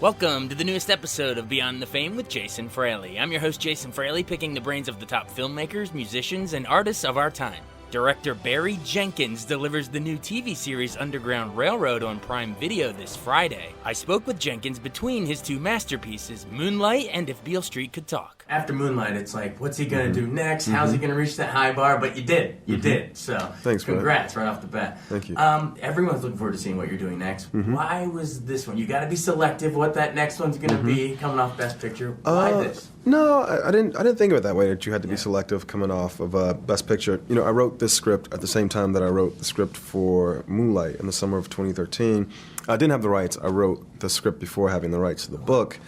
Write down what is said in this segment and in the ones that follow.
Welcome to the newest episode of Beyond the Fame with Jason Fraley. I'm your host, Jason Fraley, picking the brains of the top filmmakers, musicians, and artists of our time. Director Barry Jenkins delivers the new TV series Underground Railroad on Prime Video this Friday. I spoke with Jenkins between his two masterpieces, Moonlight and If Beale Street Could Talk. After Moonlight, it's like, what's he going to do next? How's he going to reach that high bar? But you did. You did. So thanks, congrats right off the bat. Thank you. Everyone's looking forward to seeing what you're doing next. Why was this one? You got to be selective what that next one's going to be, coming off Best Picture. Why this? No, I didn't think of it that way, that you had to be selective coming off of Best Picture. You know, I wrote this script at the same time that I wrote the script for Moonlight in the summer of 2013. I didn't have the rights. I wrote the script before having the rights to the book.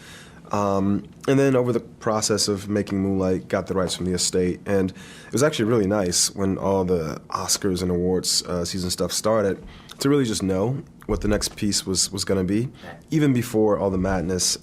And then over the process of making Moonlight, got the rights from the estate. And it was actually really nice when all the Oscars and awards season stuff started to really just know what the next piece was going to be, even before all the madness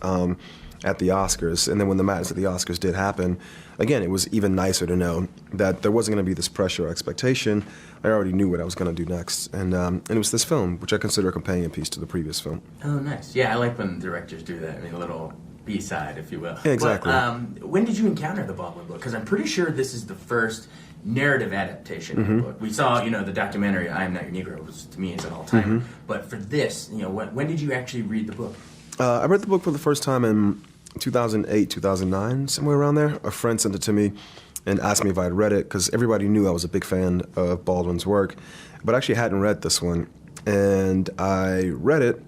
at the Oscars. And then when the madness at the Oscars did happen, again, it was even nicer to know that there wasn't going to be this pressure or expectation. I already knew what I was going to do next. And it was this film, which I consider a companion piece to the previous film. Oh, nice. Yeah, I like when directors do that. I mean, a little B-side, if you will. Yeah, exactly. But, when did you encounter the Baldwin book? Because I'm pretty sure this is the first narrative adaptation of the book. We saw, the documentary "I Am Not Your Negro," which to me is an all-timer. But for this, when did you actually read the book? I read the book for the first time in 2008, 2009, somewhere around there. A friend sent it to me and asked me if I had read it, because everybody knew I was a big fan of Baldwin's work, but I actually hadn't read this one. And I read it,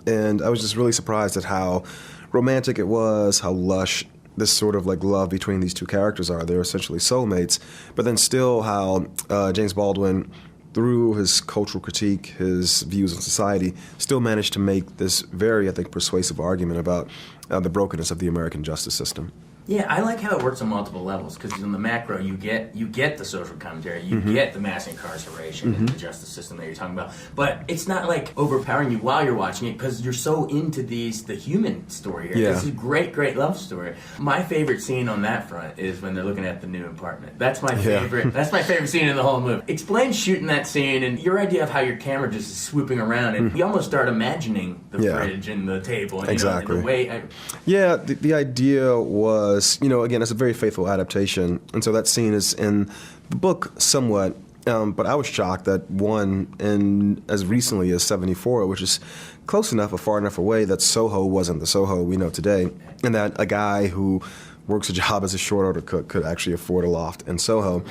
and I was just really surprised at how romantic it was, how lush this sort of like love between these two characters are. They're essentially soulmates, but then still how James Baldwin, through his cultural critique, his views on society, still managed to make this very, I think, persuasive argument about the brokenness of the American justice system. Yeah, I like how it works on multiple levels, because in the macro, you get the social commentary, you get the mass incarceration and the justice system that you're talking about, but it's not like overpowering you while you're watching it, because you're so into the human story here. Yeah. This is a great, great love story. My favorite scene on that front is when they're looking at the new apartment. That's my favorite. That's my favorite scene in the whole movie. Explain shooting that scene and your idea of how your camera just is swooping around, and you almost start imagining the fridge and the table. And, exactly. And the way. The idea was, again, it's a very faithful adaptation, and so that scene is in the book somewhat, but I was shocked that one, in as recently as 74, which is close enough or far enough away, that Soho wasn't the Soho we know today, and that a guy who works a job as a short order cook could actually afford a loft in Soho.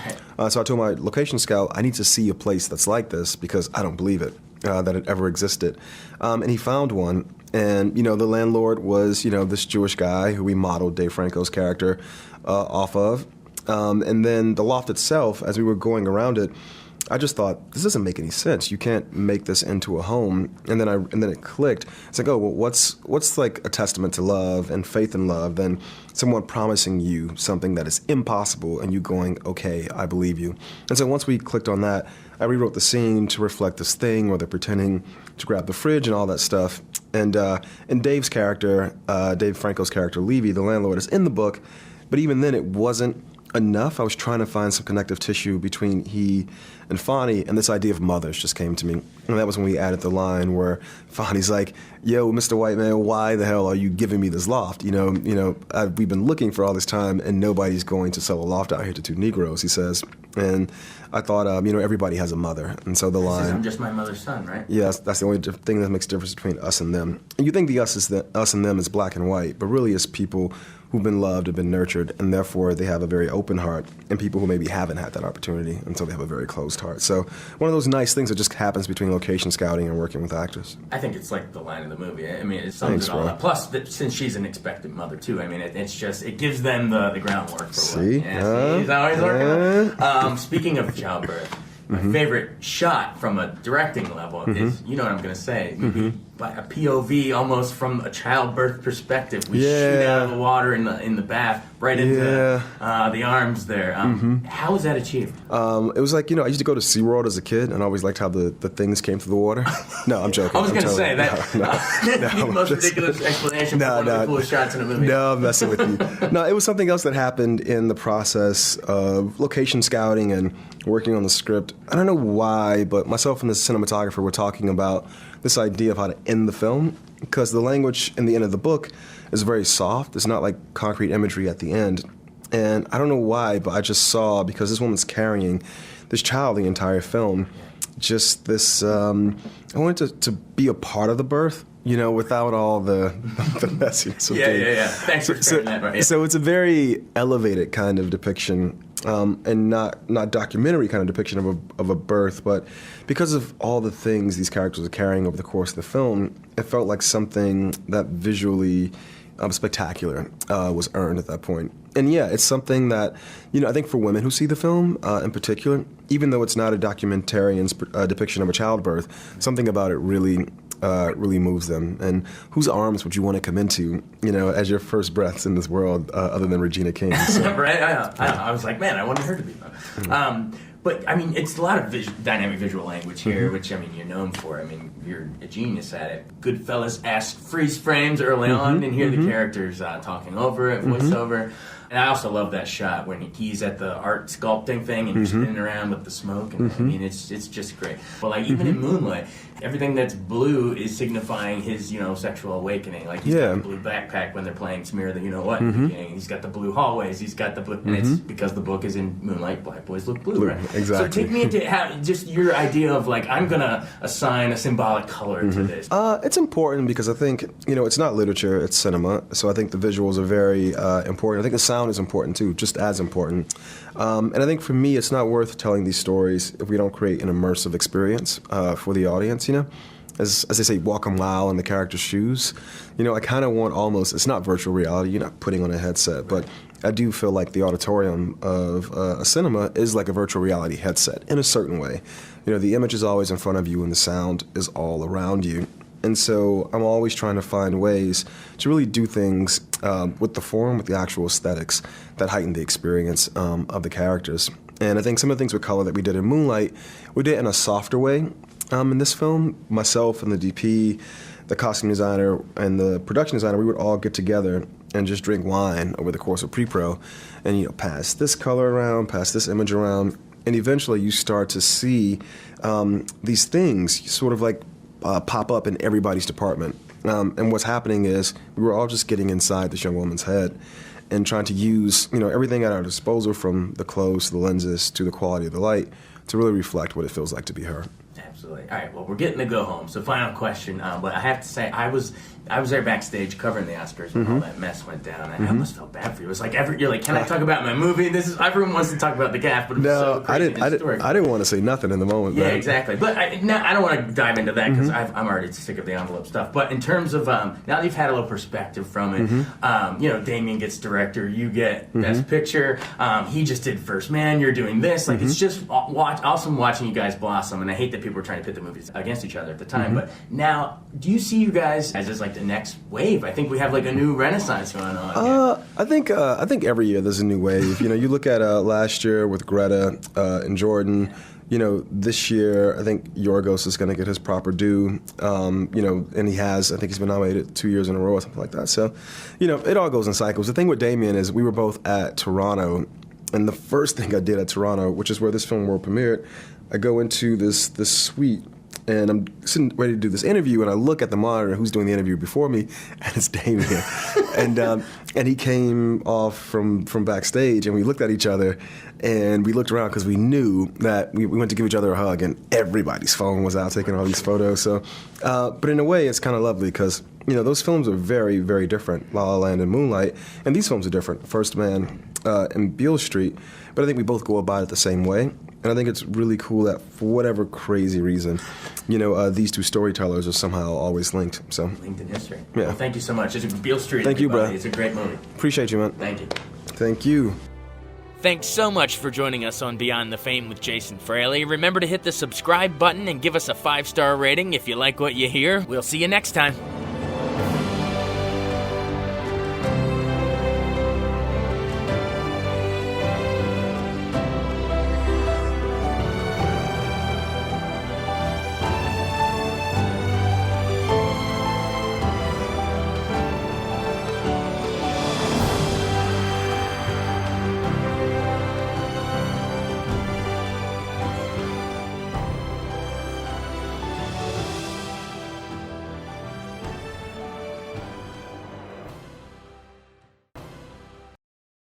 So I told my location scout, I need to see a place that's like this, because I don't believe it, that it ever existed. And he found one. And, the landlord was, this Jewish guy who we modeled Dave Franco's character off of. And then the loft itself, as we were going around it, I just thought, this doesn't make any sense. You can't make this into a home. And then it clicked. It's like, oh, well, what's like a testament to love and faith in love than someone promising you something that is impossible and you going, okay, I believe you. And so once we clicked on that, I rewrote the scene to reflect this thing where they're pretending to grab the fridge and all that stuff. And Dave's character, Dave Franco's character, Levy, the landlord, is in the book, but even then it wasn't enough. I was trying to find some connective tissue between he and Fonny, and this idea of mothers just came to me. And that was when we added the line where Fonny's like, yo, Mr. White Man, why the hell are you giving me this loft? We've been looking for all this time, and nobody's going to sell a loft out here to two Negroes, he says. And I thought, everybody has a mother. And so the line... I'm just my mother's son, right? Yes, that's the only thing that makes a difference between us and them. And you think the us and them is black and white, but really it's people who've been loved, have been nurtured, and therefore they have a very open heart, and people who maybe haven't had that opportunity, and so they have a very closed heart. So one of those nice things that just happens between location scouting and working with actors. I think it's like the line of the movie. I mean, it sums it all up. Plus, since she's an expectant mother, too, I mean, it gives them the groundwork for see? he's always working on. Speaking of childbirth, my favorite shot from a directing level is, you know what I'm going to say, by a POV almost from a childbirth perspective. We shoot out of the water in the bath right into the arms there. How was that achieved? It was like, I used to go to SeaWorld as a kid, and I always liked how the things came through the water. No, I'm joking. I was going to say that. That's the most ridiculous explanation for one of the coolest shots in a movie. No, I'm messing with you. No, it was something else that happened in the process of location scouting and working on the script. I don't know why, but myself and the cinematographer were talking about this idea of how to end the film, because the language in the end of the book is very soft. It's not like concrete imagery at the end. And I don't know why, but I just saw, because this woman's carrying this child the entire film, just this, I wanted to be a part of the birth, without all the messiness. Yeah. Thanks for sharing that. Right? So it's a very elevated kind of depiction, and not documentary kind of depiction of a birth, but because of all the things these characters are carrying over the course of the film, it felt like something that visually spectacular was earned at that point. And yeah, it's something that, I think for women who see the film in particular, even though it's not a documentarian's depiction of a childbirth, something about it really moves them. And whose arms would you want to come into, as your first breaths in this world, other than Regina King? So. Right? I was like, man, I wanted her to be. But, it's a lot of dynamic visual language here, which, you're known for. You're a genius at it. Goodfellas-esque freeze frames early on, and hear the characters talking over it, voiceover. And I also love that shot when he's at the art sculpting thing and he's spinning around with the smoke. And it's just great. But even in Moonlight, everything that's blue is signifying his, sexual awakening. Like he's got the blue backpack when they're playing Smear the You-Know-What in the beginning. He's got the blue hallways. He's got the blue... And it's because the book is in Moonlight, black boys look blue. Right? Exactly. So take me into just your idea of I'm going to assign a symbolic color to this. It's important because I think, it's not literature, it's cinema. So I think the visuals are very important. I think the sound is important too, just as important. And I think for me, it's not worth telling these stories if we don't create an immersive experience for the audience, As they say, walk a mile in the character's shoes. I kind of want almost, it's not virtual reality, you're not putting on a headset, but I do feel like the auditorium of a cinema is like a virtual reality headset in a certain way. The image is always in front of you and the sound is all around you. And so I'm always trying to find ways to really do things with the form, with the actual aesthetics that heighten the experience of the characters. And I think some of the things with color that we did in Moonlight, we did it in a softer way. In this film, myself and the DP, the costume designer, and the production designer, we would all get together and just drink wine over the course of pre-pro and, pass this color around, pass this image around, and eventually you start to see these things sort of pop up in everybody's department. And what's happening is we were all just getting inside this young woman's head and trying to use, everything at our disposal, from the clothes to the lenses to the quality of the light, to really reflect what it feels like to be her. Absolutely. All right, well, we're getting to go home. So final question, but I have to say, I was there backstage covering the Oscars when all that mess went down. I almost felt bad for you. It was like, you're like, can I talk about my movie? Everyone wants to talk about the cast, but it was so crazy. I didn't want to say nothing in the moment. Yeah, exactly. But I don't want to dive into that because I'm already sick of the envelope stuff. But in terms of, now that you've had a little perspective from it, Damien gets director, you get Best Picture. He just did First Man, you're doing this. It's just awesome watching you guys blossom. And I hate that people were trying to pit the movies against each other at the time. But now, do you see you guys as just the next wave? I think we have a new renaissance going on. I think every year there's a new wave. You look at last year with Greta and Jordan. This year I think Yorgos is going to get his proper due. And he has. I think he's been nominated 2 years in a row or something like that. So, it all goes in cycles. The thing with Damien is we were both at Toronto, and the first thing I did at Toronto, which is where this film world premiered, I go into this suite. And I'm sitting ready to do this interview, and I look at the monitor, who's doing the interview before me, and it's Damien. and he came off from backstage, and we looked at each other, and we looked around because we knew that we went to give each other a hug, and everybody's phone was out taking all these photos. So, but in a way, it's kind of lovely because, those films are very, very different, La La Land and Moonlight, and these films are different, First Man and Beale Street, but I think we both go about it the same way. And I think it's really cool that for whatever crazy reason, these two storytellers are somehow always linked. So linked in history. Yeah. Well, thank you so much. It's Beale Street. Thank you, bro. It's a great movie. Appreciate you, man. Thank you. Thank you. Thanks so much for joining us on Beyond the Fame with Jason Fraley. Remember to hit the subscribe button and give us a 5-star rating if you like what you hear. We'll see you next time.